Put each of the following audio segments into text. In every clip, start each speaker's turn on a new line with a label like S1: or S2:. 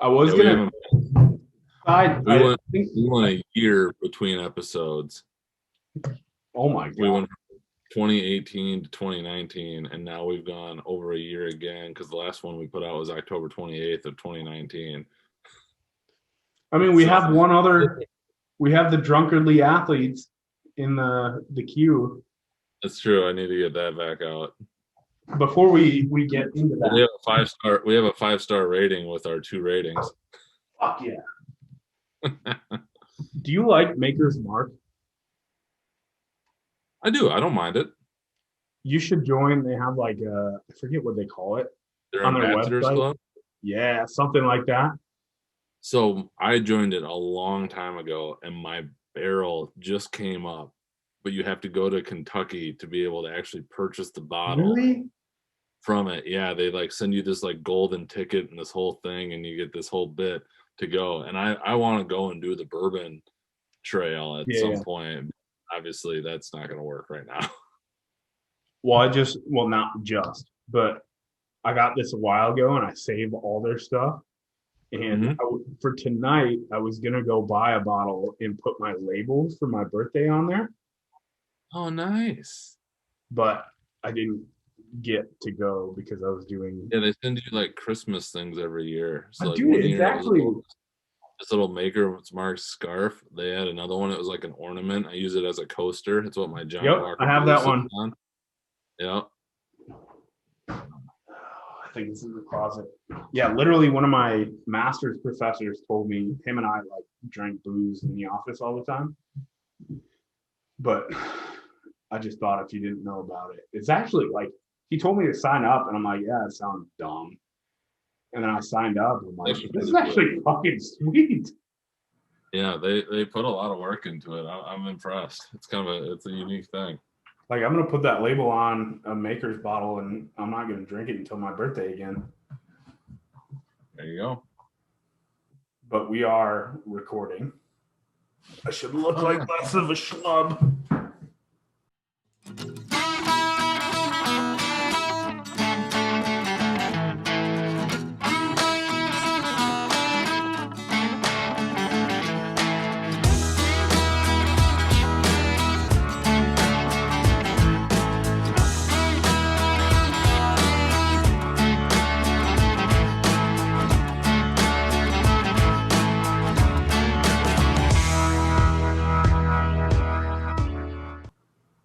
S1: I was
S2: Yeah, we
S1: gonna.
S2: haven't. We
S1: I
S2: went.
S1: think.
S2: We went a year between episodes.
S1: Oh my
S2: We
S1: god!
S2: went from 2018 to 2019, and now we've gone over a year again because the last one we put out was October 28th of 2019.
S1: I mean, we
S2: So
S1: have one other. We have the drunkenly athletes in the queue.
S2: that's true. I need to get that back out.
S1: Before we get into
S2: Well,
S1: that,
S2: we have a 5-star. We have a 5-star rating with our 2 ratings.
S1: fuck yeah! Do you like Maker's Mark?
S2: I do. I don't mind it.
S1: You should join. They have like I forget what they call it
S2: They're
S1: on their
S2: ambassadors
S1: website.
S2: club.
S1: Yeah, something like that.
S2: So I joined it a long time ago, and my barrel just came up. But you have to go to Kentucky to be able to actually purchase the bottle
S1: Really?
S2: from it. Yeah, they like send you this like golden ticket and this whole thing, and you get this whole bit to go. And I want to go and do the bourbon trail at
S1: Yeah.
S2: some point. Obviously, that's not going to work right now.
S1: Well, well, not just, but I got this a while ago and I saved all their stuff. And
S2: Hmm.
S1: for tonight, I was gonna go buy a bottle and put my labels for my birthday on there,
S2: Oh, nice.
S1: but I didn't get to go because I was doing.
S2: Yeah, they send you like Christmas things every year. So like
S1: Dude,
S2: one
S1: it's
S2: year it was a
S1: actually.
S2: this little Maker Mark's scarf. They had another one. It was like an ornament. I use it as a coaster. It's what my Johnny
S1: Yep, I
S2: Walker
S1: have
S2: Blue
S1: that
S2: sits
S1: one.
S2: on. Yeah.
S1: I think it's in the closet. Yeah, literally, one of my master's professors told me him and I like drank booze in the office all the time, but I just thought if you didn't know about it, it's actually like he told me to sign up, and I'm like, yeah, it sounds dumb. And then I signed up, and I'm like,
S2: Actually
S1: this is
S2: pretty sweet.
S1: actually fucking sweet.
S2: Yeah, they put a lot of work into it. I'm impressed. It's a unique thing.
S1: Like, I'm gonna put that label on a Maker's bottle, and I'm not gonna drink it until my birthday again.
S2: There you go.
S1: But we are recording. I should look
S2: Oh
S1: like
S2: yeah.
S1: less of a schlub.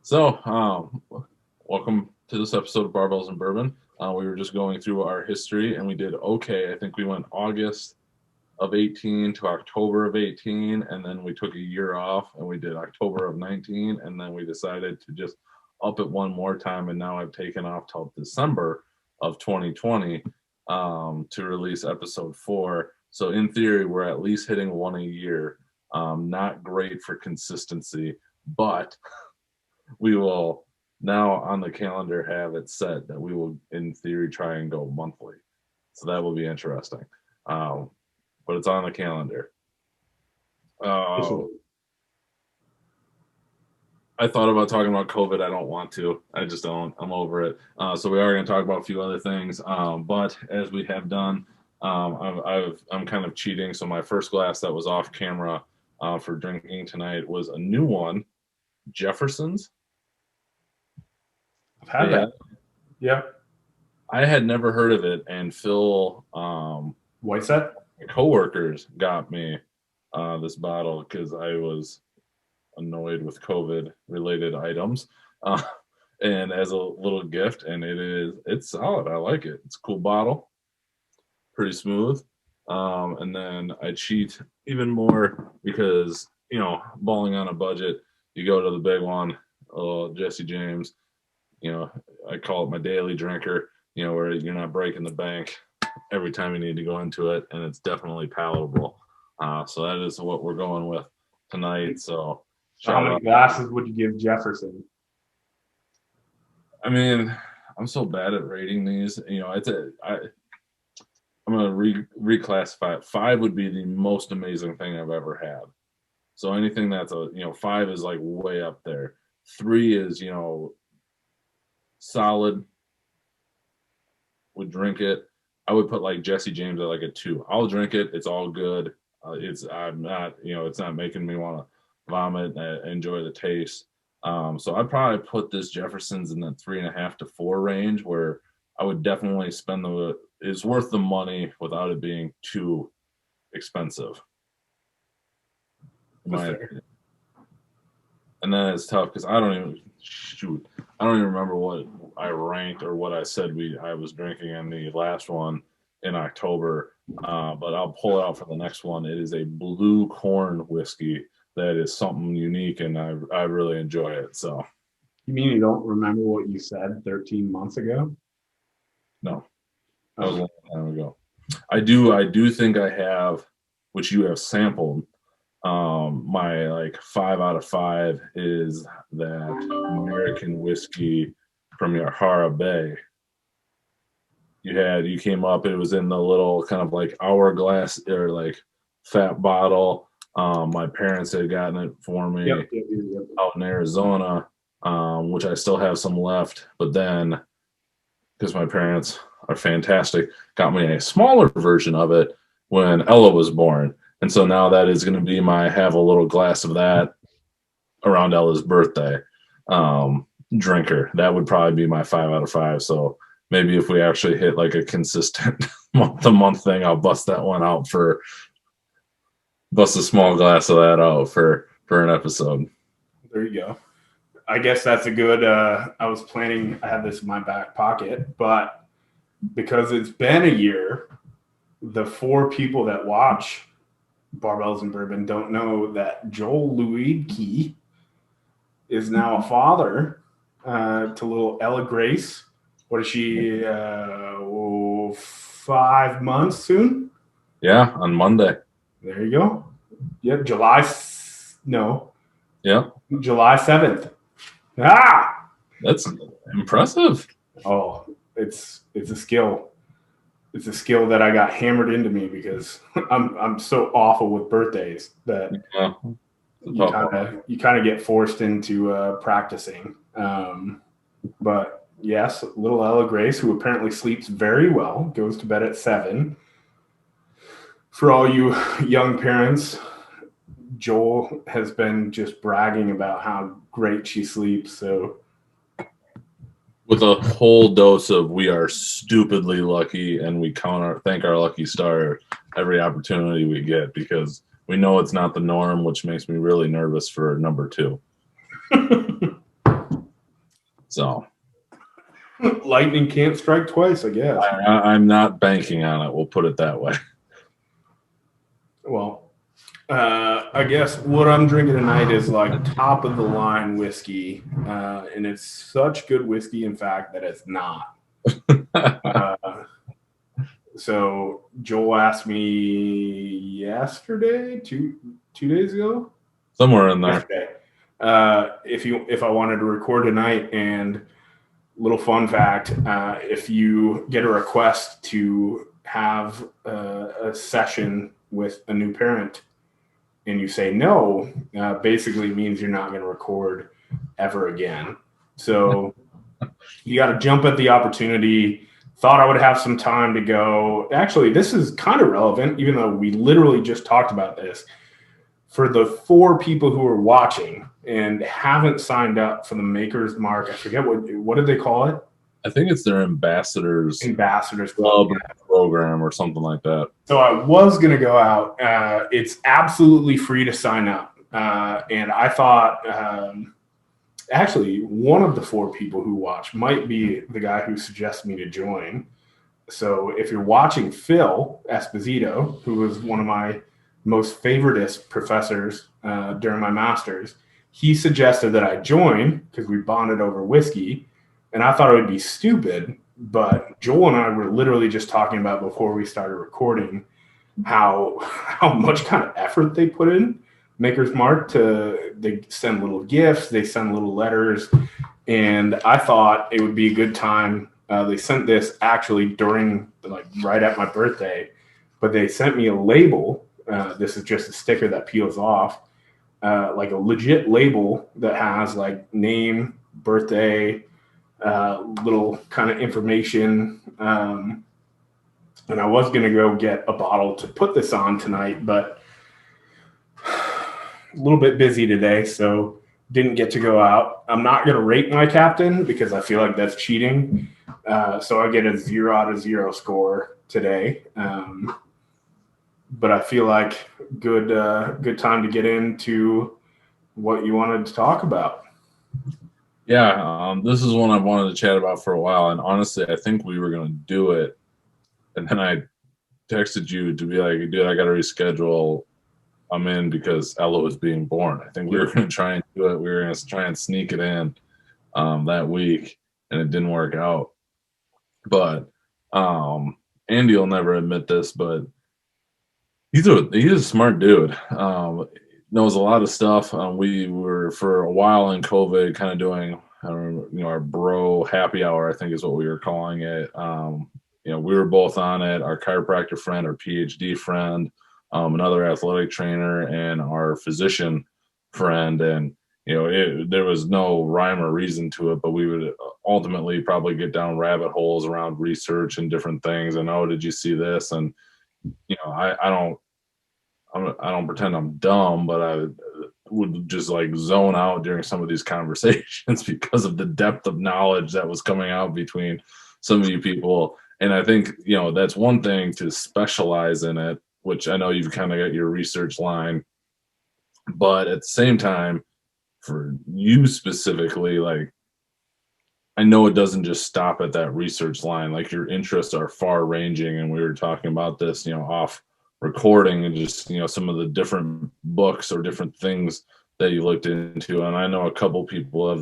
S2: So, welcome to this episode of Barbells and Bourbon. We were just going through our history, and we did okay. I think we went August of 18 to October of 18, and then we took a year off, and we did October of 19, and then we decided to just up it one more time, and now I've taken off till December of 2020 to release episode 4. So in theory, we're at least hitting one a year. Not great for consistency, but we will now on the calendar have it set that we will in theory try and go monthly, so that will be interesting. But it's on the calendar. uh, I thought about talking about COVID. I don't want to. I just don't. I'm over it. So we are going to talk about a few other things. But as we have done, I'm kind of cheating. So my first glass that was off camera for drinking tonight was a new one, Jefferson's.
S1: I've had that. Yeah.
S2: I had never heard of it, and Phil,
S1: White set?
S2: my coworkers got me this bottle because I was annoyed with COVID related items, and as a little gift, and it's solid. I like it. It's a cool bottle, pretty smooth. And then I cheat even more because balling on a budget, you go to the big one, Jesse James. I call it my daily drinker. Where you're not breaking the bank every time you need to go into it, and it's definitely palatable. So that is what we're going with tonight. So
S1: How many glasses would you give Jefferson?
S2: I mean, I'm so bad at rating these. I'm gonna reclassify it. 5 would be the most amazing thing I've ever had. So anything that's 5 is like way up there. 3 is solid. Would drink it. I would put like Jesse James at like a 2. I'll drink it. It's all good. I'm not, it's not making me want to vomit. Enjoy the taste. So I'd probably put this Jefferson's in the 3.5 to 4 range, where I would definitely spend it's worth the money without it being too expensive. In my opinion. And then it's tough because I don't even remember what I ranked or what I said I was drinking in the last one in October. But I'll pull it out for the next one. It is a blue corn whiskey that is something unique, and I really enjoy it. So.
S1: You mean you don't remember what you said 13 months ago?
S2: No, that was a long time ago. I do think I have, which you have sampled. My like 5 out of 5 is that American whiskey from Yahara Bay. You came up, it was in the little kind of like hourglass or like fat bottle. My parents had gotten it for me out in Arizona, which I still have some left, but then because my parents are fantastic, got me a smaller version of it when Ella was born. And so now that is going to be have a little glass of that around Ella's birthday drinker. That would probably be my 5 out of 5. So maybe if we actually hit like a consistent month-to-month thing, I'll bust a small glass of that out for an episode.
S1: There you go. I guess that's a good, I was planning, I have this in my back pocket, but because it's been a year, the 4 people that watch Barbells and Bourbon don't know that Joel Luigi is now a father to little Ella Grace. What is she, 5 months soon?
S2: Yeah, on Monday.
S1: There you go. Yep, July 7th. Ah!
S2: That's impressive.
S1: Oh, it's a skill. It's a skill that I got hammered into me because I'm so awful with birthdays that you kind of get forced into practicing. But yes, little Ella Grace, who apparently sleeps very well, goes to bed at 7. For all you young parents, Joel has been just bragging about how great she sleeps. So
S2: with a whole dose of we are stupidly lucky, and we thank our lucky star every opportunity we get, because we know it's not the norm, which makes me really nervous for number 2. So
S1: lightning can't strike twice, I guess.
S2: I'm not banking on it. We'll put it that way.
S1: Well, I guess what I'm drinking tonight is like top of the line whiskey, and it's such good whiskey, in fact, that it's not. So Joel asked me yesterday, two days ago,
S2: somewhere in there,
S1: if I wanted to record tonight. And little fun fact: if you get a request to have a session with a new parent, and you say no, basically means you're not going to record ever again. So you got to jump at the opportunity. Thought I would have some time to go. Actually, this is kind of relevant, even though we literally just talked about this. For the 4 people who are watching and haven't signed up for the Maker's Mark, I forget what did they call it?
S2: I think it's their Ambassadors
S1: Club
S2: program or something like that.
S1: So I was going to go out. It's absolutely free to sign up. And I thought, actually, one of the 4 people who watch might be the guy who suggested me to join. So if you're watching, Phil Esposito, who was one of my most favoritist professors during my master's, he suggested that I join because we bonded over whiskey. And I thought it would be stupid, but Joel and I were literally just talking about before we started recording how much kind of effort they put in. Maker's Mark, they send little gifts, they send little letters, and I thought it would be a good time. They sent this actually during, like, right at my birthday, but they sent me a label. This is just a sticker that peels off, like a legit label that has like name, birthday, little kind of information, And I was going to go get a bottle to put this on tonight, but a little bit busy today, so didn't get to go out. I'm not going to rate my captain because I feel like that's cheating. So I get a 0 out of 0 score today. But I feel like good time to get into what you wanted to talk about.
S2: Yeah, this is one I've wanted to chat about for a while, and honestly, I think we were going to do it, and then I texted you to be like, dude, I got to reschedule. I'm in because Ella was being born. I think we were going to try and do it. We were going to try and sneak it in that week, and it didn't work out. But Andy will never admit this, but he's a smart dude. Knows a lot of stuff. We were for a while in COVID, kind of doing, I don't remember, our bro happy hour, I think is what we were calling it. We were both on it. Our chiropractor friend, our PhD friend, another athletic trainer, and our physician friend. And there was no rhyme or reason to it, but we would ultimately probably get down rabbit holes around research and different things. And, oh, did you see this? And I don't pretend I'm dumb, but I would just like zone out during some of these conversations because of the depth of knowledge that was coming out between some of you people. And I think, that's one thing to specialize in it, which I know you've kind of got your research line, but at the same time, for you specifically, like, I know it doesn't just stop at that research line. Like, your interests are far ranging. And we were talking about this, off recording, and just, some of the different books or different things that you looked into. And I know a couple people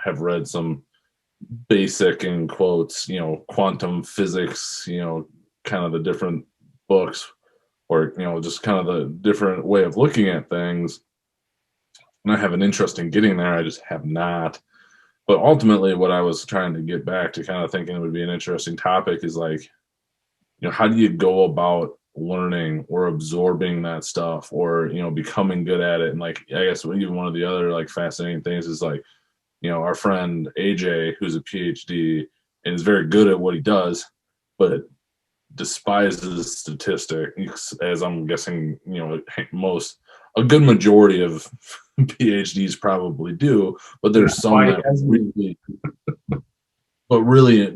S2: have read some basic, in quotes, quantum physics, kind of the different books, or, just kind of the different way of looking at things. And I have an interest in getting there. I just have not. But ultimately, what I was trying to get back to, kind of thinking it would be an interesting topic, is like, how do you go about learning or absorbing that stuff, or, becoming good at it? And like, I guess even one of the other like fascinating things is like, our friend AJ, who's a PhD and is very good at what he does, but despises statistics, as I'm guessing, a good majority of PhDs probably do, but there's some that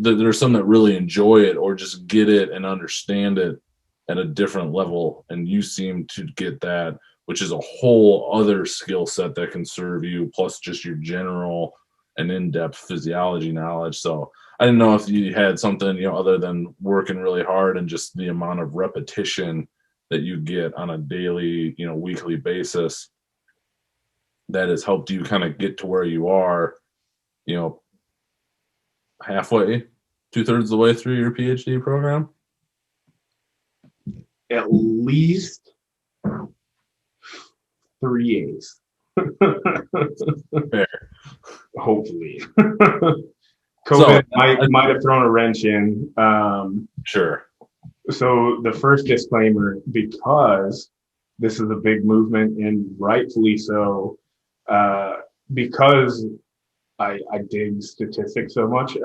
S2: there's some that really enjoy it, or just get it and understand it at a different level. And you seem to get that, which is a whole other skill set that can serve you, plus just your general and in-depth physiology knowledge. So I didn't know if you had something, other than working really hard and just the amount of repetition that you get on a daily, weekly basis, that has helped you kind of get to where you are, halfway, 2/3 of the way through your PhD program.
S1: At least 3/8.
S2: Fair.
S1: Hopefully. COVID might have thrown a wrench in.
S2: Sure.
S1: So the first disclaimer, because this is a big movement, and rightfully so, because I dig statistics so much,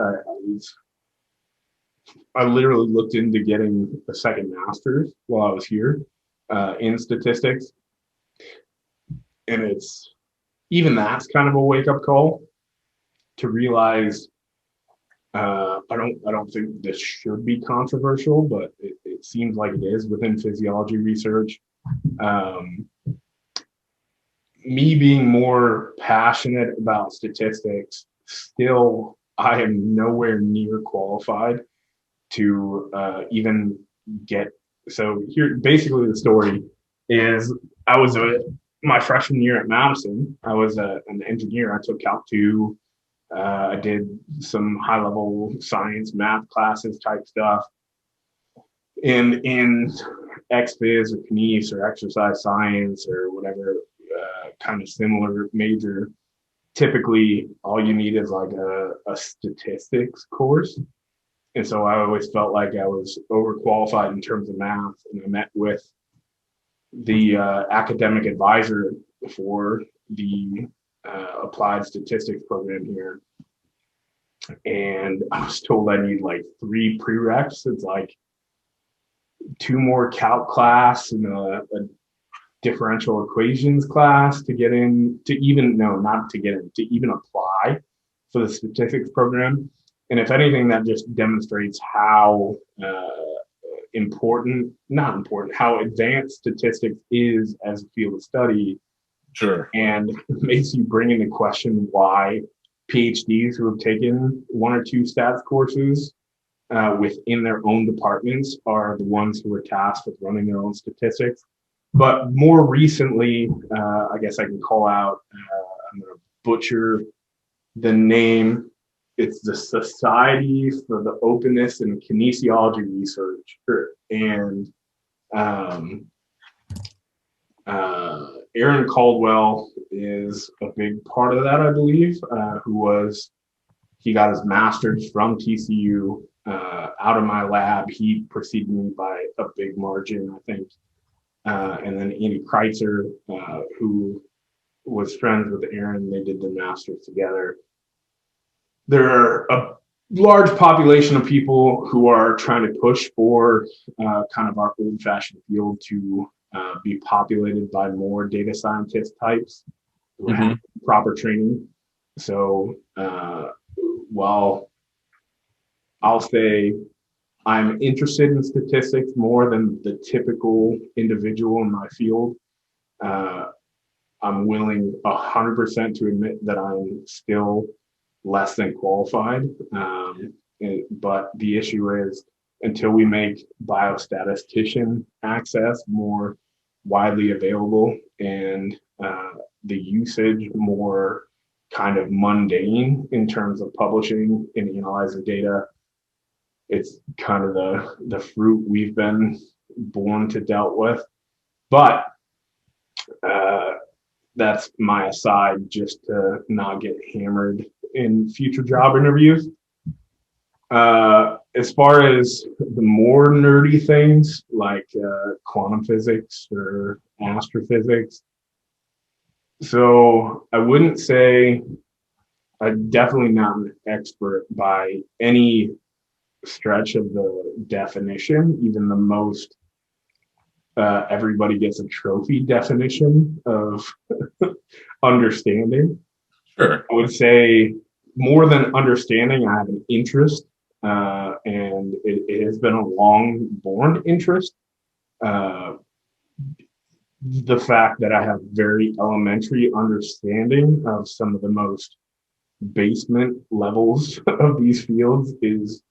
S1: I literally looked into getting a second master's while I was here in statistics. And that's kind of a wake-up call to realize I don't think this should be controversial, but it seems like it is within physiology research. Me being more passionate about statistics, still I am nowhere near qualified to even get. So here, basically, the story is I was my freshman year at Madison. I was an engineer. I took Calc 2. I did some high-level science, math classes type stuff. In XPhys or Kines or exercise science or whatever kind of similar major, typically all you need is like a statistics course. And so I always felt like I was overqualified in terms of math. And I met with the academic advisor for the applied statistics program here. And I was told I need like 3 prereqs. It's like 2 more calc class and a differential equations class to get in to even no not to get in to even apply for the statistics program. And if anything, that just demonstrates how not important, how advanced statistics is as a field of study,
S2: Sure.
S1: and makes you bring into question why PhDs who have taken 1 or 2 stats courses within their own departments are the ones who are tasked with running their own statistics. But more recently, I guess I can call out, I'm going to butcher the name. It's the Society for the Openness in Kinesiology Research. And um, Aaron Caldwell is a big part of that, I believe, he got his master's from TCU out of my lab. He preceded me by a big margin, I think. And then Andy Kreitzer, who was friends with Aaron, they did the masters together. There are a large population of people who are trying to push for kind of our old-fashioned field to be populated by more data scientist types who have proper training. So while I'll say I'm interested in statistics more than the typical individual in my field, I'm willing 100% to admit that I'm still less than qualified. But the issue is, until we make biostatistician access more widely available and the usage more kind of mundane in terms of publishing and analyzing data, it's kind of the fruit we've been born to dealt with. But that's my aside, just to not get hammered in future job interviews. As far as the more nerdy things like quantum physics or astrophysics, so I wouldn't say, I'm definitely not an expert by any stretch of the definition, even the most everybody gets a trophy definition of understanding.
S2: Sure.
S1: I would say more than understanding, I have an interest, and it has been a long-born interest. The fact that I have very elementary understanding of some of the most basement levels of these fields is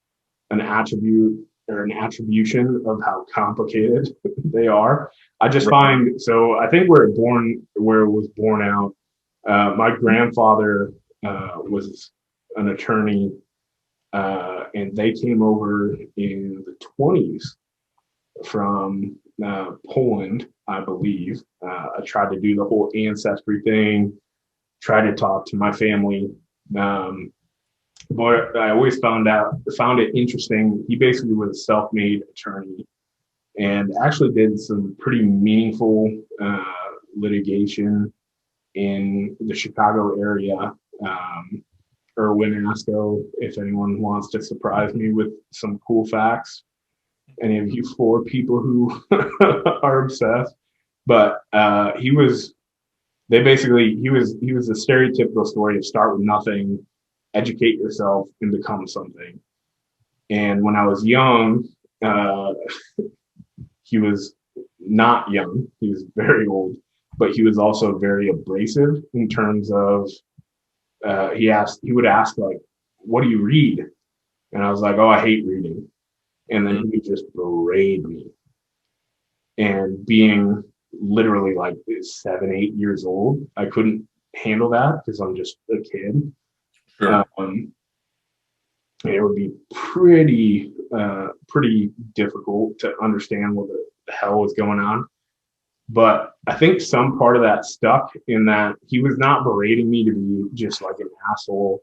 S1: an attribute or an attribution of how complicated they are. I just find, so I think where it was born out, my grandfather was an attorney, and they came over in the 20s from Poland, I believe. I tried to do the whole ancestry thing, tried to talk to my family. But I always found it interesting. He basically was a self-made attorney and actually did some pretty meaningful litigation in the Chicago area. Erwin Asco, if anyone wants to surprise me with some cool facts, any of you 4 people who are obsessed. But he was the stereotypical story of start with nothing, educate yourself, and become something. And when I was young, he was not young, he was very old, but he was also very abrasive in terms of he would ask, like, what do you read? And I was like, oh, I hate reading. And then he would just berate me. And being literally like 7, 8 years old, I couldn't handle that because I'm just a kid.
S2: Sure.
S1: And it would be pretty difficult to understand what the hell was going on. But I think some part of that stuck in that he was not berating me to be just like an asshole.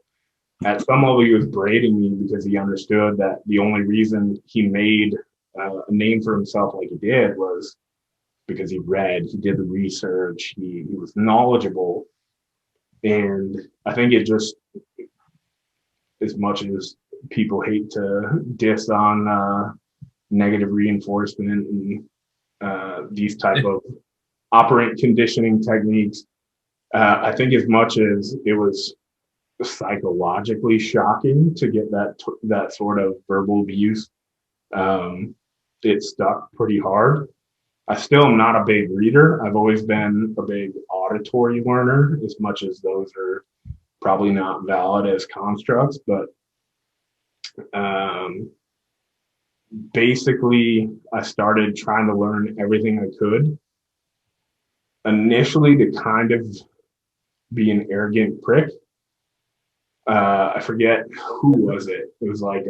S1: At some level, he was berating me because he understood that the only reason he made a name for himself like he did was because he read, he did the research, he was knowledgeable. And I think it just, as much as people hate to diss on negative reinforcement and these type of operant conditioning techniques. I think as much as it was psychologically shocking to get that sort of verbal abuse, it stuck pretty hard. I still am not a big reader. I've always been a big auditory learner, as much as those are probably not valid as constructs. But um, basically, I started trying to learn everything I could initially to kind of be an arrogant prick. I forget who was it. It was like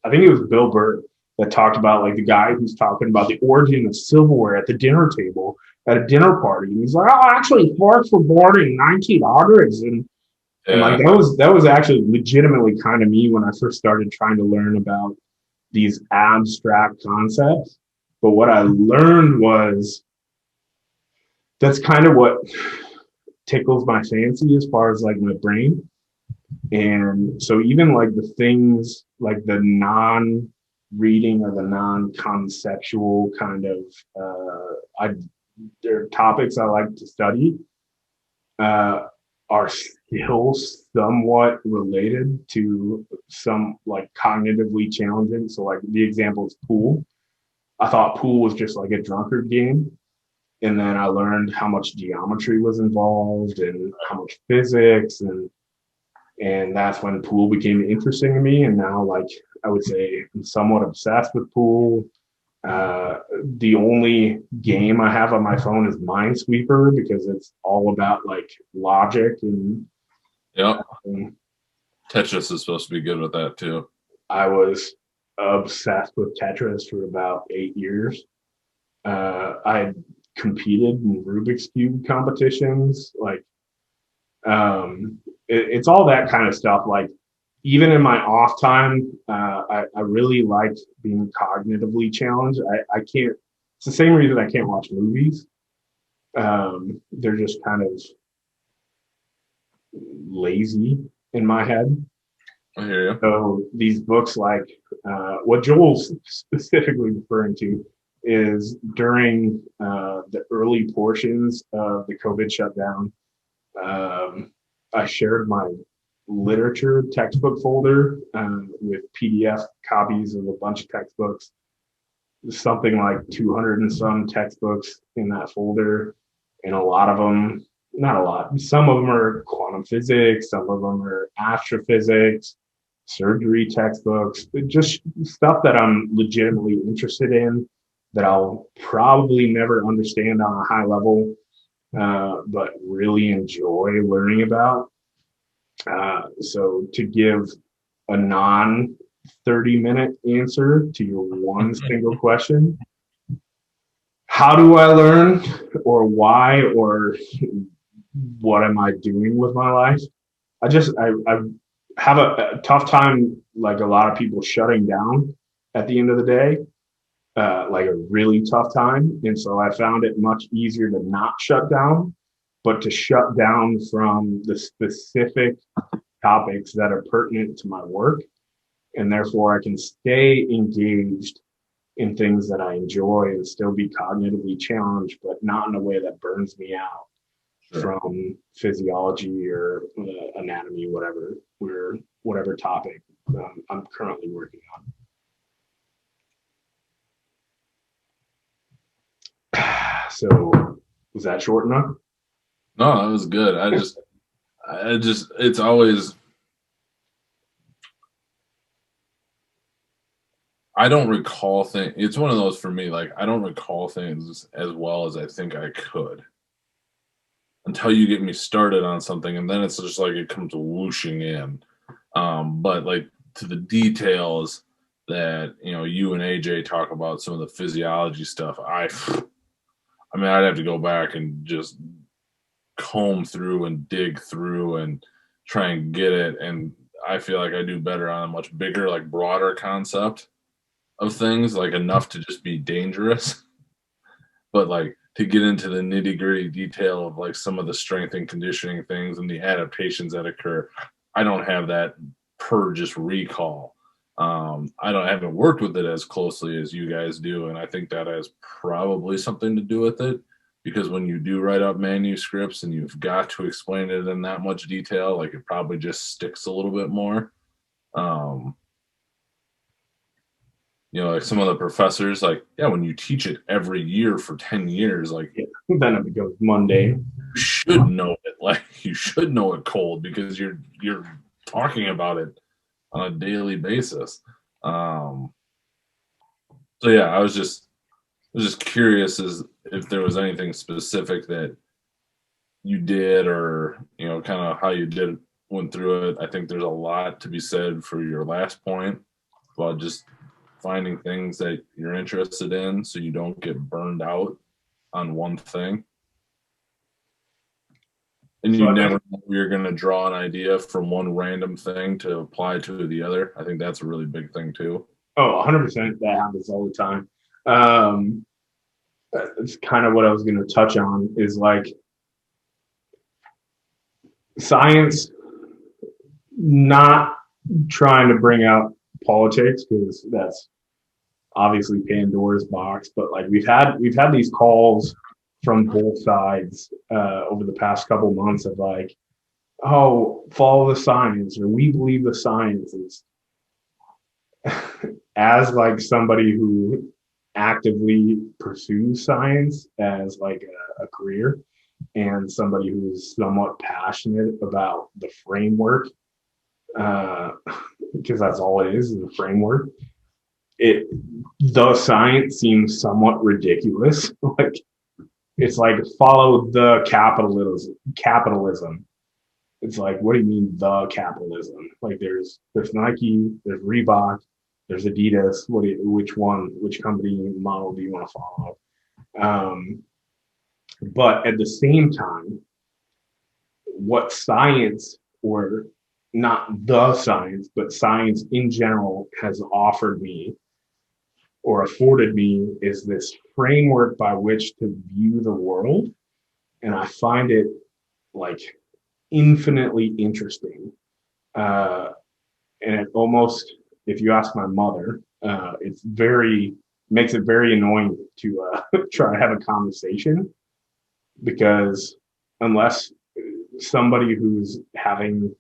S1: I think it was Bill Burr that talked about like the guy who's talking about the origin of silverware at the dinner table at a dinner party, and he's like, "Oh, actually, forks were born in 1900s," and like
S2: Yeah.
S1: that was actually legitimately kind of me when I first started trying to learn about these abstract concepts. But what I learned was that's kind of what tickles my fancy as far as like my brain. And so even like the things like the non reading or the non conceptual kind of I there are topics I like to study uh, are still somewhat related to some like cognitively challenging. So like the example is pool. I thought pool was just like a drunkard game. And then I learned how much geometry was involved and how much physics, and that's when pool became interesting to me. And now, like, I would say I'm somewhat obsessed with pool. The only game I have on my phone is Minesweeper because it's all about like logic
S2: Yep.
S1: and
S2: Tetris is supposed to be good with that too.
S1: I was obsessed with Tetris for about 8 years. I competed in Rubik's Cube competitions. Like, it's all that kind of stuff. Like, even in my off time, I really liked being cognitively challenged. I can't, it's the same reason I can't watch movies. They're just kind of lazy in my head.
S2: I hear you.
S1: So these books, like what Joel's specifically referring to, is during the early portions of the COVID shutdown. Um, I shared my literature textbook folder with PDF copies of a bunch of textbooks, something like 200 and some textbooks in that folder. And a lot of them, not a lot, some of them are quantum physics, some of them are astrophysics, surgery textbooks, just stuff that I'm legitimately interested in that I'll probably never understand on a high level, but really enjoy learning about. So to give a non 30-minute answer to your one single question, how do I learn or why or what am I doing with my life? I have a tough time, like a lot of people, shutting down at the end of the day, like a really tough time. And so I found it much easier to not shut down, but to shut down from the specific topics that are pertinent to my work. And therefore, I can stay engaged in things that I enjoy and still be cognitively challenged, but not in a way that burns me out
S2: Sure.
S1: from physiology or anatomy, whatever topic I'm currently working on. So, was that short enough?
S2: No, that was good. It's always, I don't recall things. It's one of those for me, like, I don't recall things as well as I think I could until you get me started on something. And then it's just like it comes whooshing in. But like to the details that, you and AJ talk about some of the physiology stuff, I mean, I'd have to go back and just comb through and dig through and try and get it. And I feel like I do better on a much bigger, like broader concept of things, like enough to just be dangerous. But like to get into the nitty gritty detail of like some of the strength and conditioning things and the adaptations that occur, I don't have that per just recall. I haven't worked with it as closely as you guys do, and I think that has probably something to do with it because when you do write up manuscripts and you've got to explain it in that much detail, like it probably just sticks a little bit more. Um, like some of the professors, like, yeah, when you teach it every year for 10 years, like,
S1: then it becomes mundane.
S2: you should know it. Like, you should know it cold because you're talking about it on a daily basis. Um, so yeah, I was just curious as if there was anything specific that you did or kind of how you went through it. I think there's a lot to be said for your last point about just finding things that you're interested in so you don't get burned out on one thing. And you never know you're going to draw an idea from one random thing to apply to the other. I think that's a really big thing too.
S1: Oh, 100%. That happens all the time. It's kind of what I was going to touch on is like science, not trying to bring out politics because that's obviously Pandora's box. But like we've had these calls from both sides over the past couple months of like, oh, follow the science or we believe the science is as like somebody who actively pursues science as like a career and somebody who's somewhat passionate about the framework because that's all it is a framework. The science seems somewhat ridiculous. Like it's like follow the capitalism. It's like, what do you mean the capitalism? Like there's Nike, there's Reebok, there's Adidas. Which company model do you want to follow? But at the same time, what science, or not the science, but science in general has offered me or afforded me is this framework by which to view the world. And I find it like infinitely interesting. And it almost, if you ask my mother, makes it very annoying to try to have a conversation because unless somebody who's having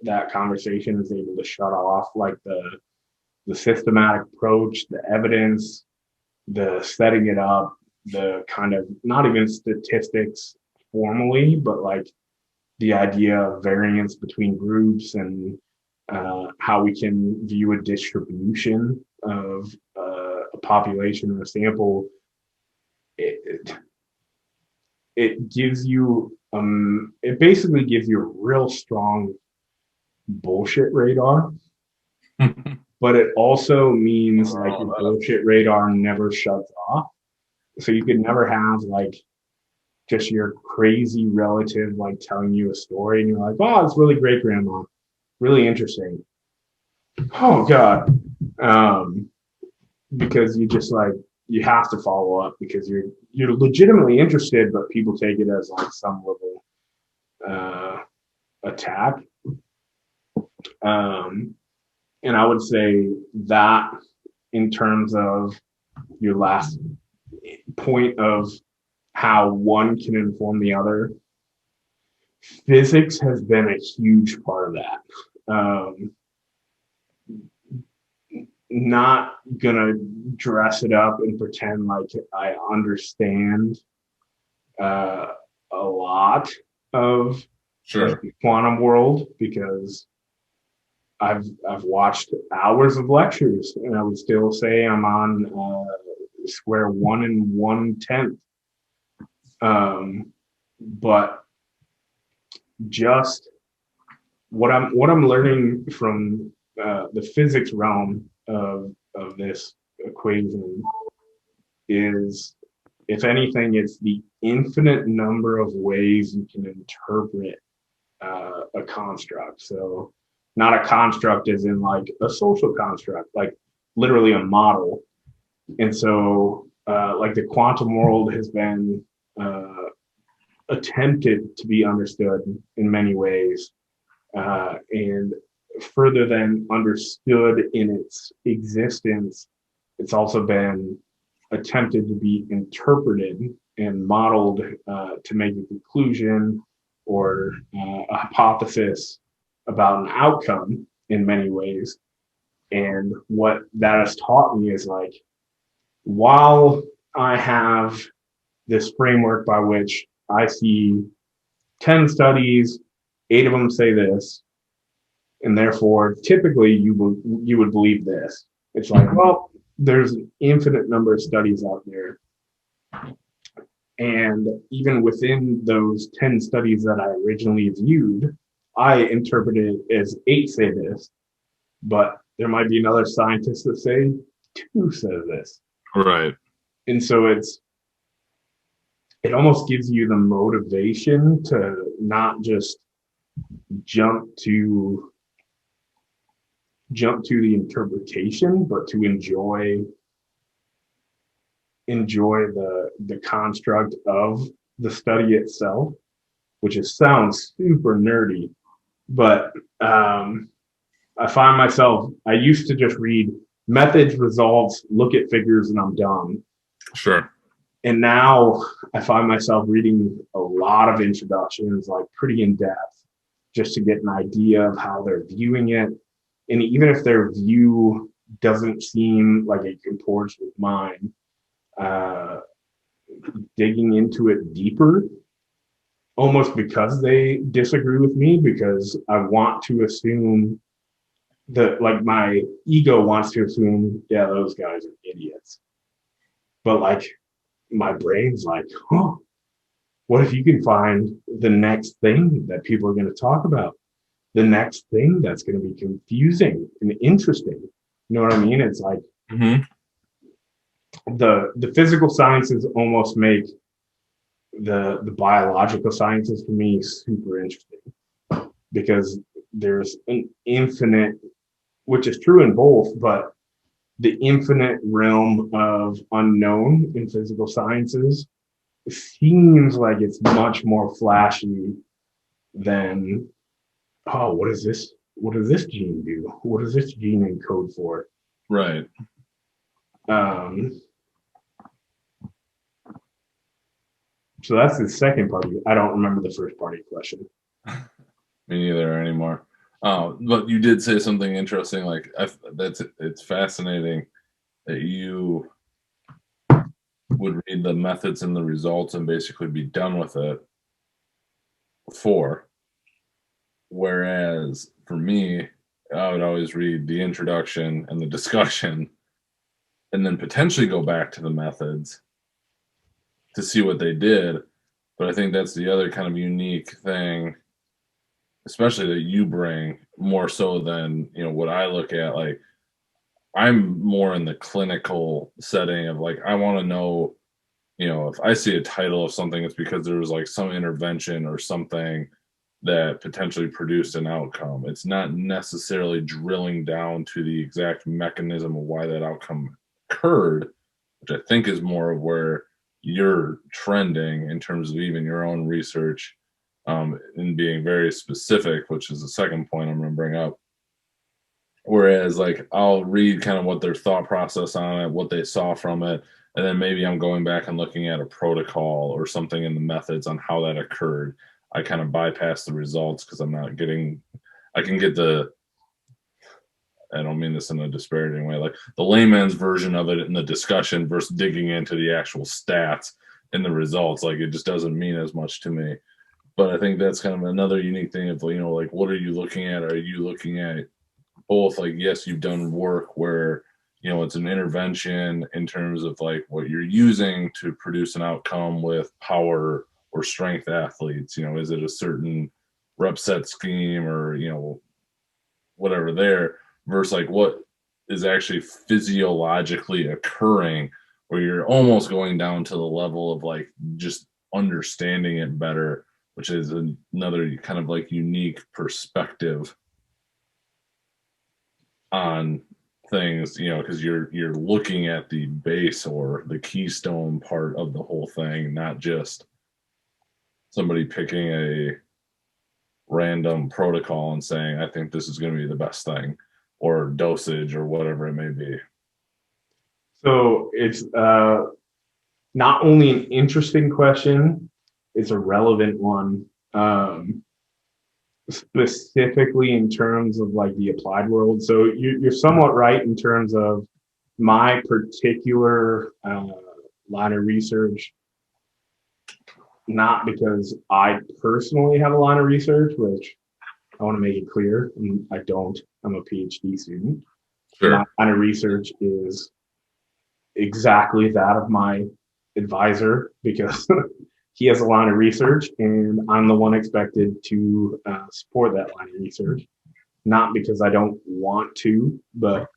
S1: that conversation is able to shut off like the systematic approach, the evidence, the setting it up, the kind of not even statistics formally, but like the idea of variance between groups and how we can view a distribution of a population or a sample. It gives you it basically gives you a real strong bullshit radar, but it also means like your bullshit radar never shuts off. So you could never have like just your crazy relative like telling you a story and you're like, oh, it's really great, grandma, really interesting. Oh God. Because you just like you have to follow up because you're legitimately interested, but people take it as like some level attack. And I would say that in terms of your last point of how one can inform the other, physics has been a huge part of that. Not gonna dress it up and pretend like I understand a lot of the quantum world because I've watched hours of lectures and I would still say I'm on square 1 1/10. But just what I'm learning from the physics realm of this equation is, if anything, it's the infinite number of ways you can interpret a construct. So not a construct as in like a social construct, like literally a model. And so like the quantum world has been attempted to be understood in many ways. And further than understood in its existence, it's also been attempted to be interpreted and modeled to make a conclusion or a hypothesis about an outcome in many ways. And what that has taught me is like, while I have this framework by which I see 10 studies, 8 of them say this, and therefore typically you would believe this. It's like, well, there's an infinite number of studies out there, and even within those 10 studies that I originally viewed, I interpreted it as 8 say this, but there might be another scientist that say 2 says this.
S2: Right.
S1: And so it almost gives you the motivation to not just jump to the interpretation, but to enjoy the construct of the study itself, which sounds super nerdy, but I find myself, I used to just read methods, results, look at figures, and I'm done.
S2: Sure.
S1: And now I find myself reading a lot of introductions, like pretty in depth, just to get an idea of how they're viewing it. And even if their view doesn't seem like it comports with mine, digging into it deeper, almost because they disagree with me, because I want to assume that, like, my ego wants to assume, yeah, those guys are idiots. But like, my brain's like, oh, what if you can find the next thing that people are going to talk about? The next thing that's going to be confusing and interesting. You know what I mean? It's like the physical sciences almost make the biological sciences for me super interesting, because there's an infinite, which is true in both, but the infinite realm of unknown in physical sciences seems like it's much more flashy than, oh, what is this? What does this gene do? What does this gene encode for?
S2: Right.
S1: So that's the second part of it. I don't remember the first part of your question.
S2: Me neither anymore. But you did say something interesting. Like it's fascinating that you would read the methods and the results and basically be done with it before. Whereas for me, I would always read the introduction and the discussion and then potentially go back to the methods to see what they did. But I think that's the other kind of unique thing, especially that you bring more so than, what I look at. Like, I'm more in the clinical setting of like, I want to know, if I see a title of something, it's because there was like some intervention or something that potentially produced an outcome. It's not necessarily drilling down to the exact mechanism of why that outcome occurred, which I think is more of where you're trending in terms of even your own research, and being very specific, which is the second point I'm going to bring up. Whereas, like, I'll read kind of what their thought process on it, what they saw from it, and then maybe I'm going back and looking at a protocol or something in the methods on how that occurred. I kind of bypass the results because I'm not getting, I can get I don't mean this in a disparaging way, like the layman's version of it in the discussion versus digging into the actual stats and the results. Like, it just doesn't mean as much to me. But I think that's kind of another unique thing of, like, what are you looking at? Are you looking at both, like, yes, you've done work where, it's an intervention in terms of like what you're using to produce an outcome with power or strength athletes, is it a certain rep set scheme or, whatever there, versus like what is actually physiologically occurring, where you're almost going down to the level of like just understanding it better, which is another kind of like unique perspective on things, because you're looking at the base or the keystone part of the whole thing, not just somebody picking random protocol and saying, I think this is going to be the best thing, or dosage, or whatever it may be?
S1: So it's not only an interesting question, it's a relevant one. Specifically in terms of like the applied world. So you're somewhat right in terms of my particular line of research, not because I personally have a line of research, which I want to make it clear, I don't. I'm a PhD student. My
S2: Sure.
S1: line of research is exactly that of my advisor because he has a line of research and I'm the one expected to support that line of research. Not because I don't want to, but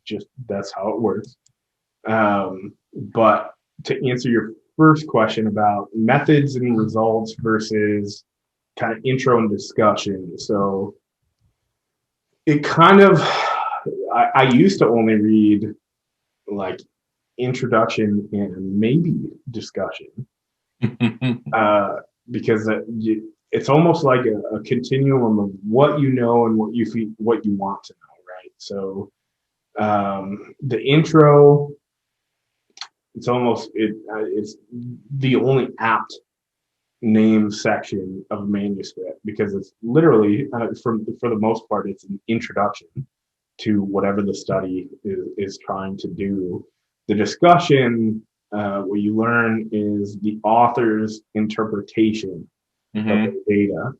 S1: just that's how it works. But to answer your first question about methods and results versus kind of intro and discussion. So it kind of, I used to only read like introduction and maybe discussion because it's almost like a continuum of what you know and what you feel, what you want to know, right? So the intro, it's the only apt name section of a manuscript because it's literally for the most part it's an introduction to whatever the study is trying to do. The discussion, what you learn is the author's interpretation of
S2: Mm-hmm.
S1: the data.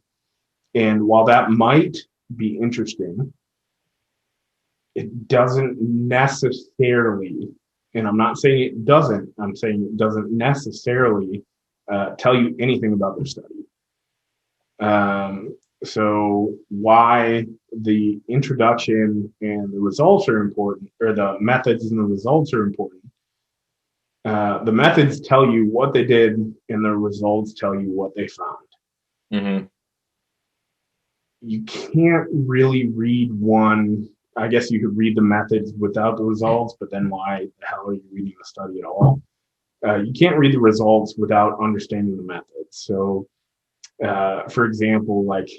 S1: And while that might be interesting, it doesn't necessarily, and I'm not saying it doesn't, I'm saying it doesn't necessarily tell you anything about their study. So why the introduction and the results are important, or the methods and the results are important. The methods tell you what they did, and the results tell you what they found.
S2: Mm-hmm.
S1: You can't really read one. I guess you could read the methods without the results, but then why the hell are you reading the study at all? You can't read the results without understanding the methods. So, for example, like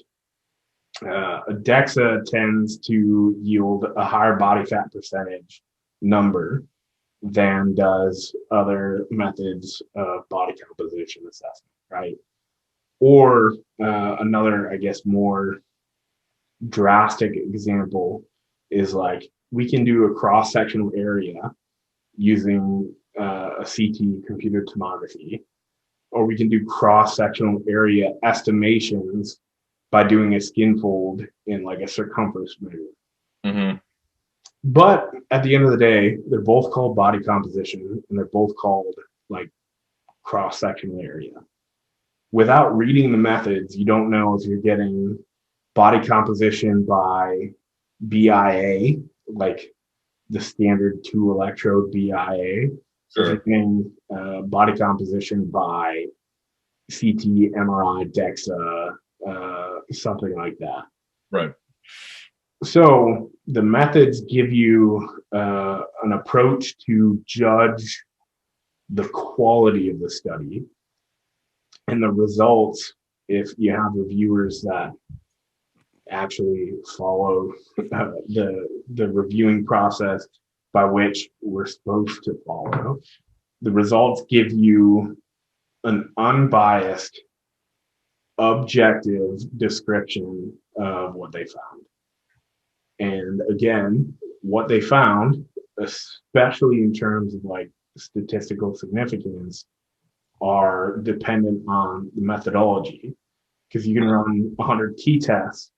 S1: a DEXA tends to yield a higher body fat percentage number than does other methods of body composition assessment, right? Or another, I guess, more drastic example is like we can do a cross-sectional area using a CT computer tomography, or we can do cross-sectional area estimations by doing a skin fold in like a circumference measure.
S2: Mm-hmm.
S1: But at the end of the day, they're both called body composition and they're both called like cross-sectional area. Without reading the methods, you don't know if you're getting body composition by BIA, like the standard 2 electrode BIA, or if you're
S2: Sure.
S1: getting body composition by CT, MRI, DEXA, something like that.
S2: Right.
S1: So the methods give you an approach to judge the quality of the study, and the results, if you have reviewers that actually follow the reviewing process by which we're supposed to follow, the results give you an unbiased, objective description of what they found. And again, what they found, especially in terms of like statistical significance, are dependent on the methodology. Because you can run 100 t-tests,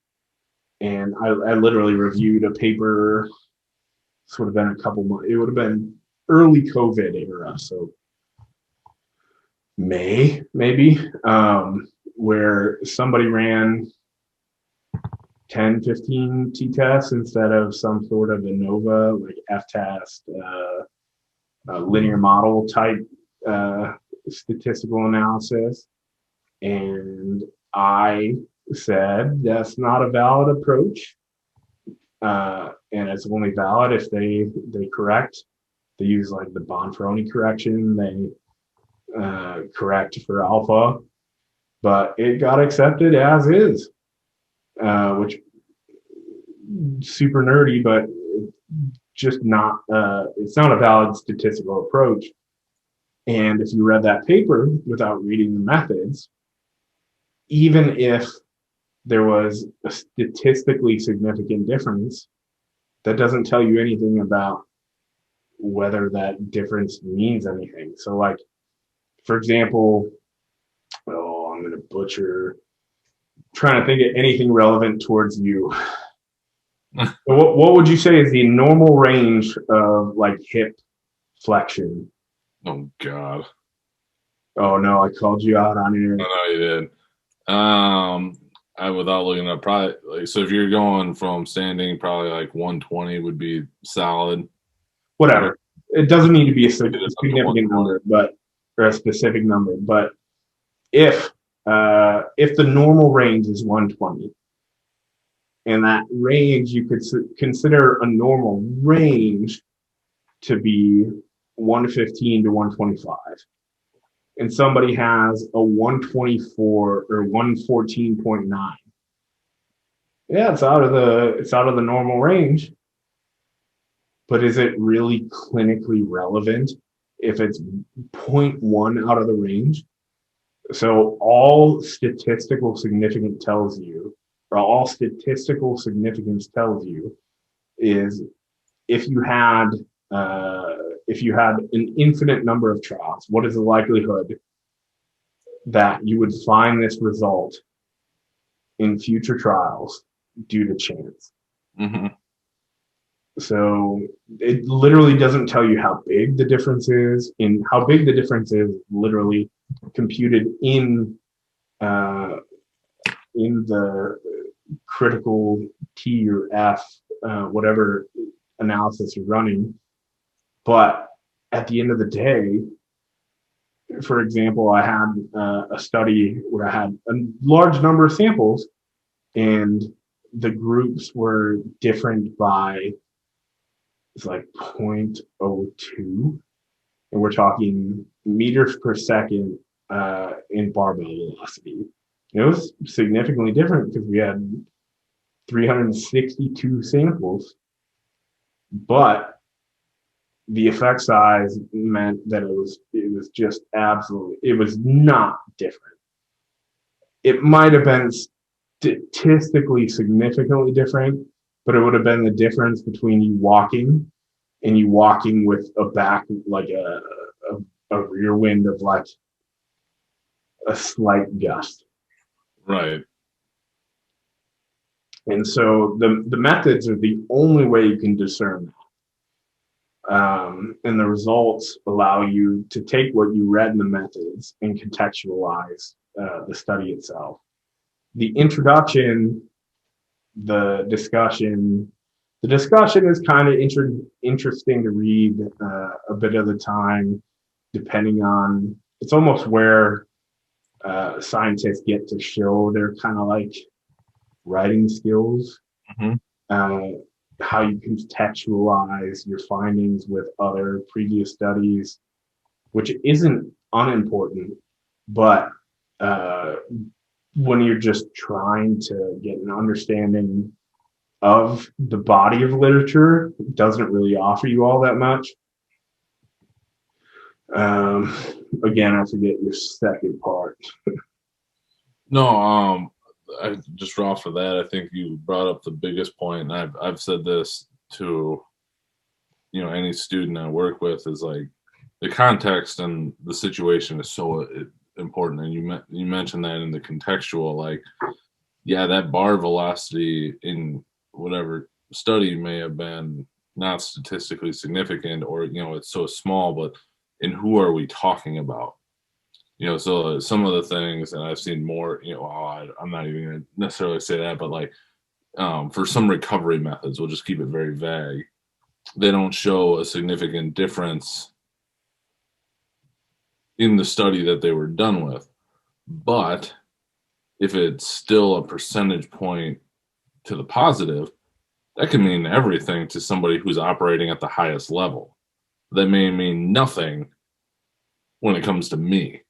S1: and I literally reviewed a paper. This would have been a couple months. It would have been early COVID era, so May maybe, where somebody ran 10, 15 t-tests instead of some sort of ANOVA, like f-test, linear model type statistical analysis. And I said that's not a valid approach. And it's only valid if they correct. They use like the Bonferroni correction. They correct for alpha, but it got accepted as is. which super nerdy, but just not. It's not a valid statistical approach. And if you read that paper without reading the methods, even if there was a statistically significant difference, that doesn't tell you anything about whether that difference means anything. So, like, for example, oh, I'm going to butcher, trying to think of anything relevant towards you. So what would you say is the normal range of like hip flexion?
S2: Oh God.
S1: Oh no, I called you out on
S2: I
S1: it.
S2: know you did. I without looking up, probably like so. If you're going from standing, probably like 120 would be solid.
S1: Whatever. It doesn't need to be a
S2: Get it up to
S1: significant
S2: 120.
S1: number, but or a specific number. But if the normal range is 120, and that range you could consider a normal range to be 115 to 125, and somebody has a 124 or 114.9, yeah, it's out of the normal range. But is it really clinically relevant if it's zero point 0.1 out of the range? So all statistical significance tells you, or all statistical significance tells you, is if you had an infinite number of trials, what is the likelihood that you would find this result in future trials due to chance?
S2: Mm-hmm.
S1: So it literally doesn't tell you how big the difference is. In how big the difference is, literally computed in the critical T or F, whatever analysis you're running. But at the end of the day, for example, I had a study where I had a large number of samples, and the groups were different by it's like 0.02, and we're talking meters per second in barbell velocity. It was significantly different because we had 362 samples, but the effect size meant that it was just absolutely, it was not different. It might have been statistically significantly different, but it would have been the difference between you walking and you walking with a back like a rear wind of like a slight gust.
S2: Right.
S1: And so the methods are the only way you can discern that. And the results allow you to take what you read in the methods and contextualize the study itself. The introduction, the discussion, the discussion is kind of interesting to read a bit of the time, depending on, it's almost where scientists get to show their kind of like writing skills.
S2: Mm-hmm.
S1: How you contextualize your findings with other previous studies, which isn't unimportant, but when you're just trying to get an understanding of the body of literature, it doesn't really offer you all that much. Again, I forget your second part.
S2: No, I just off of that, I think you brought up the biggest point, and I've said this to any student I work with is like the context and the situation is so important, and you mentioned that in the contextual, like yeah, that bar velocity in whatever study may have been not statistically significant, or it's so small, but in who are we talking about? So some of the things, and I've seen more, I'm not even going to necessarily say that, but like for some recovery methods, we'll just keep it very vague. They don't show a significant difference in the study that they were done with. But if it's still a percentage point to the positive, that can mean everything to somebody who's operating at the highest level. That may mean nothing when it comes to me.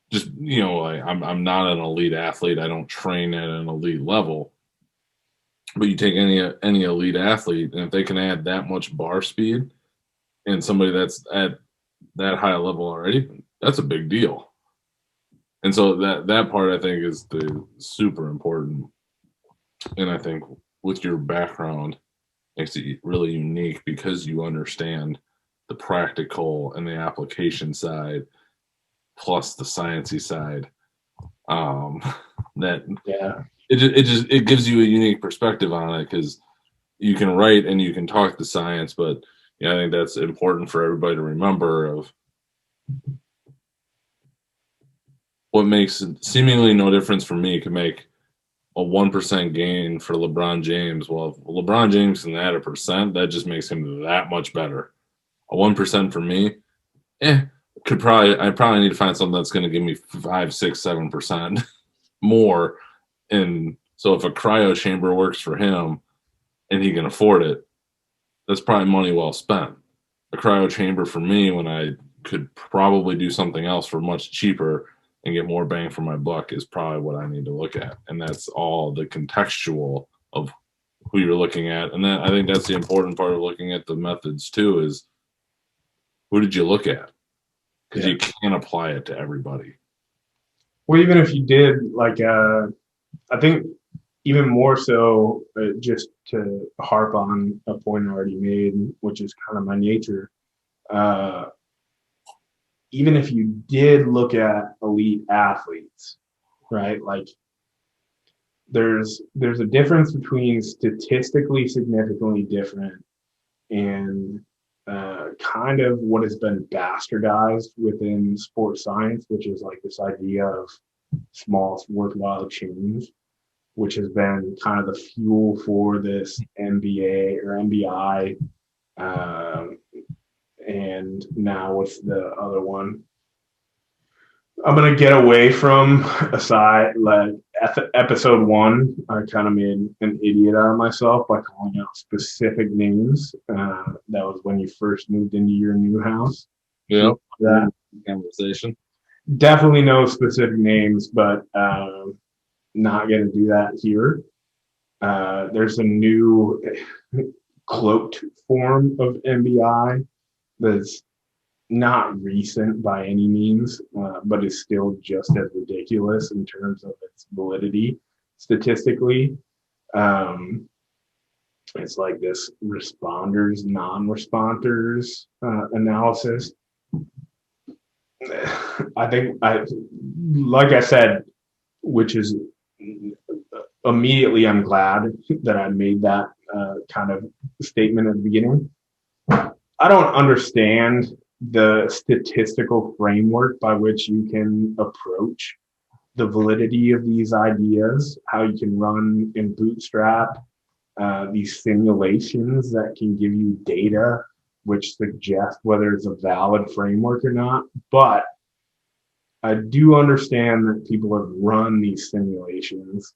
S2: Just like I'm not an elite athlete. I don't train at an elite level, But you take any elite athlete, and if they can add that much bar speed and somebody that's at that high level already, that's a big deal. And so that part I think is the super important. And I think with your background makes it really unique because you understand the practical and the application side plus the sciencey side. That
S1: Yeah.
S2: it gives you a unique perspective on it because you can write and you can talk the science, but I think that's important for everybody to remember of what makes seemingly no difference for me can make a 1% gain for LeBron James. Well, if LeBron James can add a percent, that just makes him that much better. A 1% for me, I probably need to find something that's going to give me 5, 6, 7% more. And so if a cryo chamber works for him and he can afford it, that's probably money well spent. A cryo chamber for me, when I could probably do something else for much cheaper and get more bang for my buck, is probably what I need to look at. And that's all the contextual of who you're looking at. And then I think that's the important part of looking at the methods too, is who did you look at? Because you can't apply it to everybody.
S1: Well, even if you did, like, I think even more so, just to harp on a point I already made, which is kind of my nature. Even if you did look at elite athletes, right? Like, there's a difference between statistically significantly different and kind of what has been bastardized within sports science, which is like this idea of small worthwhile change, which has been kind of the fuel for this MBA or MBI, and now what's the other one? I'm gonna get away from aside like episode 1. I kind of made an idiot out of myself by calling out specific names. That was when you first moved into your new house.
S2: Yeah, that conversation.
S1: Definitely no specific names, but not gonna do that here. There's a new cloaked form of MBI that's not recent by any means, but is still just as ridiculous in terms of its validity statistically. It's like this responders, non-responders analysis. Like I said, which is immediately, I'm glad that I made that kind of statement at the beginning. I don't understand the statistical framework by which you can approach the validity of these ideas, how you can run and bootstrap these simulations that can give you data which suggest whether it's a valid framework or not. But I do understand that people have run these simulations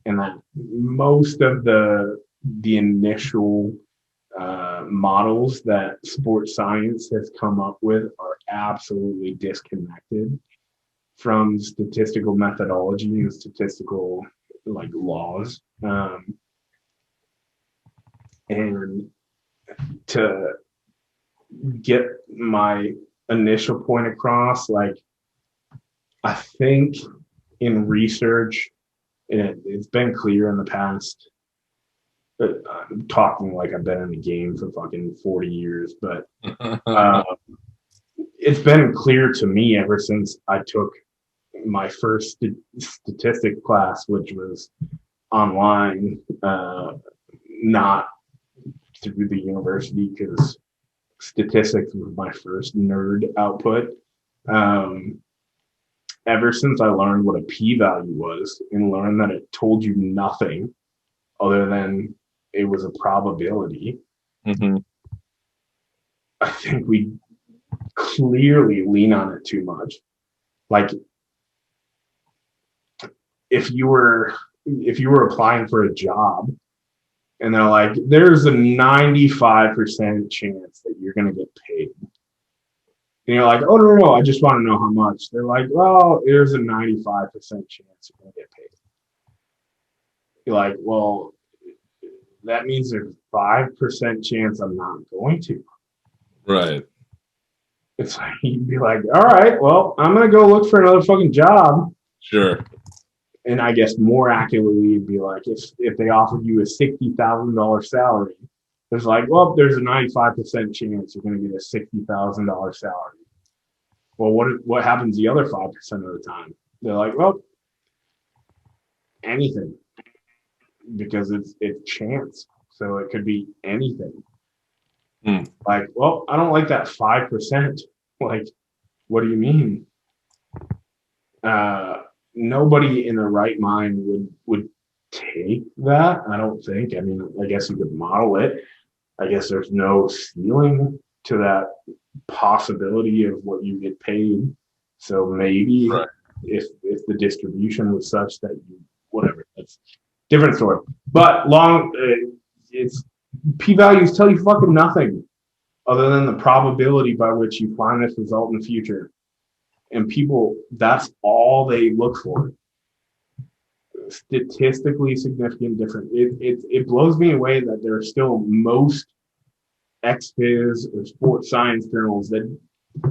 S1: and that most of the initial models that sports science has come up with are absolutely disconnected from statistical methodology and statistical like laws. And to get my initial point across, like, I think in research, it's been clear in the past. I'm talking like I've been in the game for fucking 40 years, but it's been clear to me ever since I took my first statistics class, which was online, not through the university, because statistics was my first nerd output. Ever since I learned what a p-value was and learned that it told you nothing other than it was a probability, I think we clearly lean on it too much. Like, if you were applying for a job and they're like, there's a 95% chance that you're going to get paid. And you're like, oh, no, I just want to know how much. They're like, well, there's a 95% chance you're going to get paid. You're like, well, that means there's 5% chance I'm not going to.
S2: Right.
S1: It's like you'd be like, all right, well, I'm gonna go look for another fucking job.
S2: Sure.
S1: And I guess more accurately, it'd be like if they offered you a $60,000 salary, there's like, well, there's a 95% chance you're gonna get a $60,000 salary. Well, what happens the other 5% of the time? They're like, well, anything, because it's chance, so it could be anything. Like, well, I don't like that 5%. Like, what do you mean? Nobody in their right mind would take that. I don't think. I mean, I guess you could model it. I guess there's no ceiling to that possibility of what you get paid. So maybe
S2: Right.
S1: if the distribution was such that you whatever, that's different story. But it's p-values tell you fucking nothing other than the probability by which you find this result in the future. And people, that's all they look for. Statistically significant difference. It blows me away that there are still most XFIZ or sports science journals that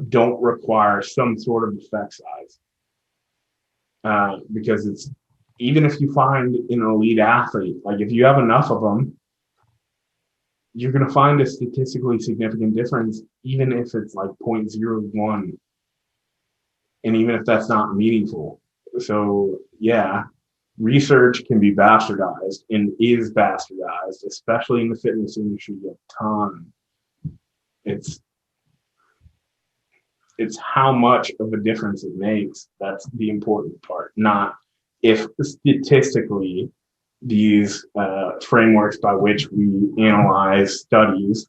S1: don't require some sort of effect size. Because it's, even if you find an elite athlete, like if you have enough of them, you're going to find a statistically significant difference, even if it's like 0.01. And even if that's not meaningful. So yeah, research can be bastardized and is bastardized, especially in the fitness industry, a ton. It's how much of a difference it makes. That's the important part, not if statistically these frameworks by which we analyze studies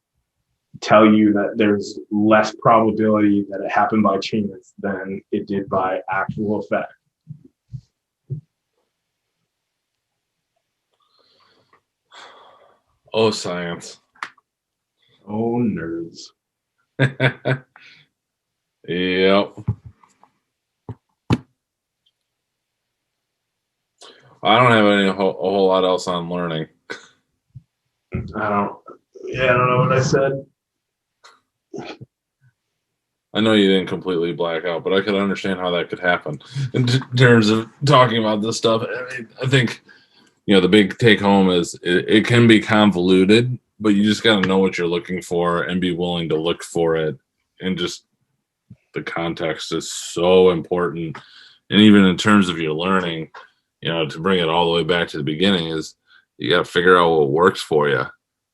S1: tell you that there's less probability that it happened by chance than it did by actual effect.
S2: Oh, science.
S1: Oh, nerds.
S2: Yep. I don't have a whole lot else on learning.
S1: I don't know what I said.
S2: I know you didn't completely black out, but I could understand how that could happen in terms of talking about this stuff. I think, the big take home is it can be convoluted, but you just got to know what you're looking for and be willing to look for it. And just the context is so important. And even in terms of your learning, to bring it all the way back to the beginning, is you got to figure out what works for you.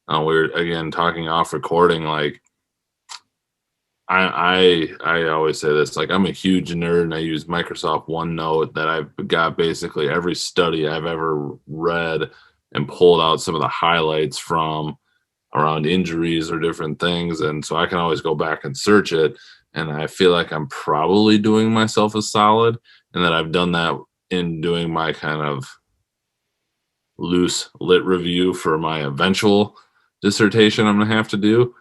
S2: We're again talking off recording, like, I always say this, like, I'm a huge nerd and I use Microsoft OneNote that I've got basically every study I've ever read and pulled out some of the highlights from around injuries or different things. And so I can always go back and search it. And I feel like I'm probably doing myself a solid, and that I've done that in doing my kind of loose lit review for my eventual dissertation I'm going to have to do.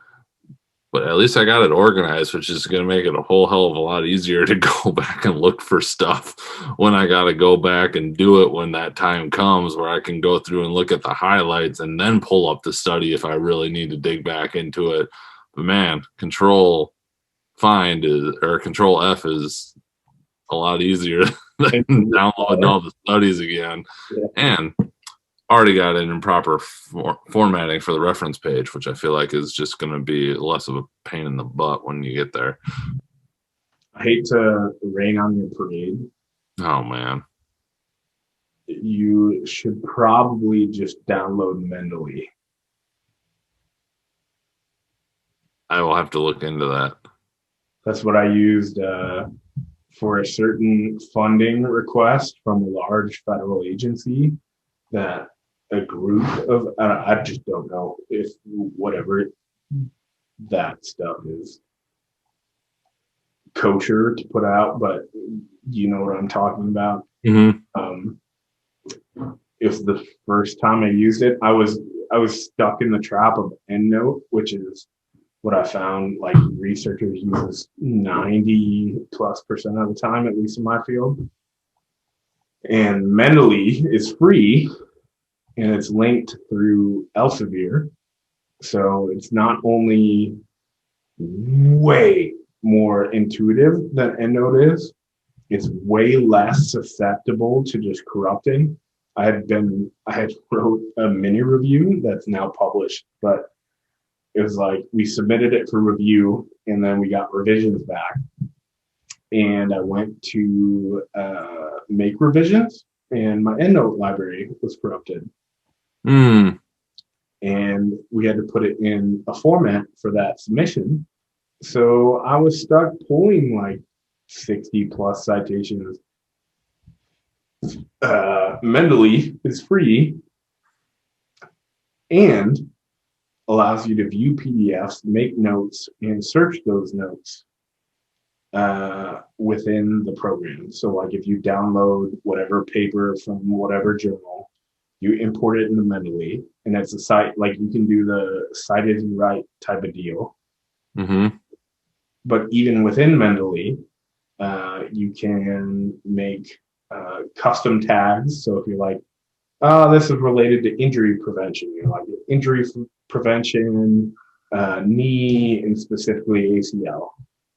S2: But at least I got it organized, which is going to make it a whole hell of a lot easier to go back and look for stuff when I got to go back and do it when that time comes, where I can go through and look at the highlights and then pull up the study if I really need to dig back into it. But man, Control F is a lot easier than downloading all the studies again.
S1: Yeah.
S2: And already got it in proper formatting for the reference page, which I feel like is just going to be less of a pain in the butt when you get there.
S1: I hate to rain on your parade.
S2: Oh, man.
S1: You should probably just download Mendeley.
S2: I will have to look into that.
S1: That's what I used for a certain funding request from a large federal agency that a group of, I just don't know if whatever that stuff is kosher to put out, but you know what I'm talking about.
S2: Mm-hmm.
S1: It was the first time I used it. I was stuck in the trap of EndNote, which is what I found like researchers use 90+% of the time, at least in my field. And Mendeley is free, and it's linked through Elsevier. So it's not only way more intuitive than EndNote is, it's way less susceptible to just corrupting. I had wrote a mini review that's now published, but it was like we submitted it for review and then we got revisions back. And I went to make revisions and my EndNote library was corrupted. And we had to put it in a format for that submission. So I was stuck pulling like 60 plus citations. Mendeley is free and allows you to view PDFs, make notes, and search those notes within the program. So like if you download whatever paper from whatever journal, you import it into Mendeley, and it's a site, like you can do the cite as you write type of deal. But even within Mendeley, you can make custom tags. So if you're like, oh, this is related to injury prevention, you're like injury prevention, knee, and specifically ACL.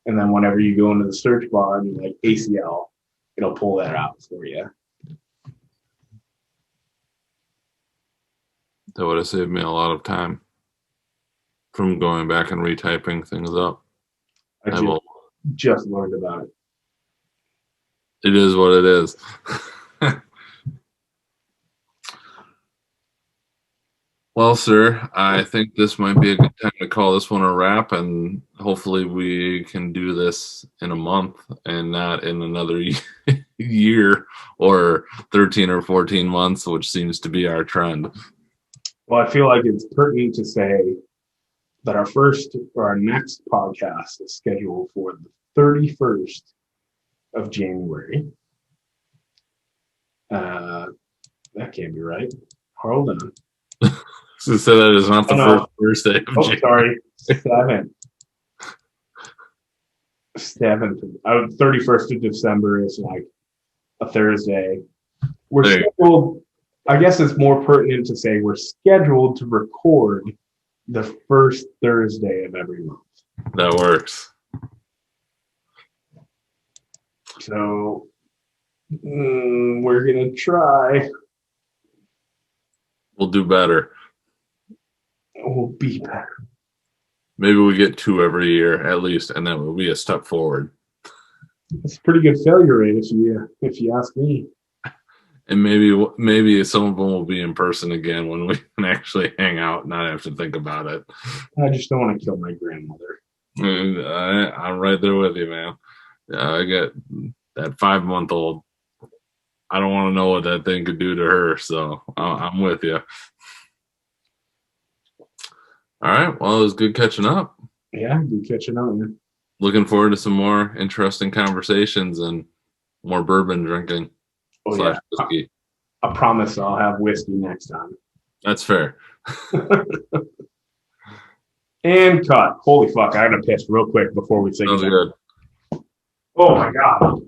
S1: And then whenever you go into the search bar and you're like ACL, it'll pull that out for you.
S2: That would have saved me a lot of time from going back and retyping things up.
S1: I just learned about it.
S2: It is what it is. Well, sir, I think this might be a good time to call this one a wrap, and hopefully we can do this in a month and not in another year or 13 or 14 months, which seems to be our trend.
S1: Well, I feel like it's pertinent to say that our next podcast is scheduled for the 31st of January. That can't be right. Hold on.
S2: So say that is not the first Thursday of January.
S1: Sorry, 7th. 31st of December is like a Thursday. We're scheduled. I guess it's more pertinent to say we're scheduled to record the first Thursday of every month.
S2: That works.
S1: So we're going to try.
S2: We'll do better.
S1: We'll be better.
S2: Maybe we get 2 every year at least, and that will be a step forward.
S1: It's a pretty good failure rate if you ask me.
S2: And maybe some of them will be in person again when we can actually hang out and not have to think about it.
S1: I just don't want to kill my grandmother.
S2: I'm right there with you, man. I got that 5-month-old. I don't want to know what that thing could do to her, so I'm with you. All right. Well, it was good catching up.
S1: Yeah, good catching up, man.
S2: Looking forward to some more interesting conversations and more bourbon drinking.
S1: Oh, yeah. Whiskey. I promise I'll have whiskey next time.
S2: That's fair.
S1: And cut. Holy fuck, I gotta piss real quick before we say
S2: Sounds good.
S1: Oh my god.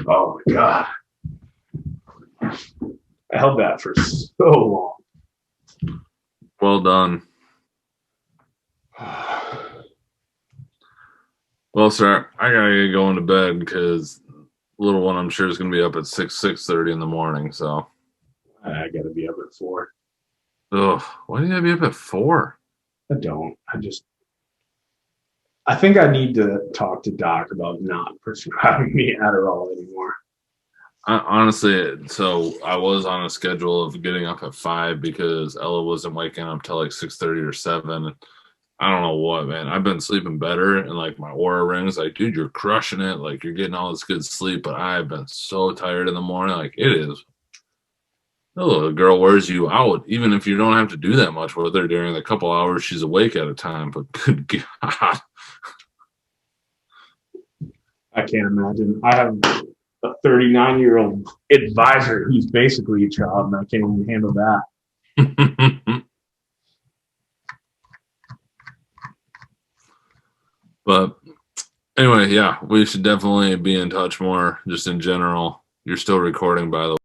S1: Oh my god. I held that for so long.
S2: Well done. Well, sir, I gotta get going to bed because little one I'm sure is gonna be up at 6:30 in the morning. So
S1: I gotta be up at 4.
S2: Ugh, why do you gotta be up at 4?
S1: I don't. I just I think I need to talk to Doc about not prescribing me Adderall anymore.
S2: Honestly, so I was on a schedule of getting up at 5 because Ella wasn't waking up till like 6:30 or 7. I don't know what, man. I've been sleeping better, and like my aura rings like, dude, you're crushing it. Like you're getting all this good sleep, but I've been so tired in the morning. Like it is. Oh, a girl wears you out, even if you don't have to do that much with her during the couple hours she's awake at a time. But good God.
S1: I can't imagine. I have a 39-year-old advisor who's basically a child, and I can't even handle that.
S2: But anyway, yeah, we should definitely be in touch more just in general. You're still recording, by the way.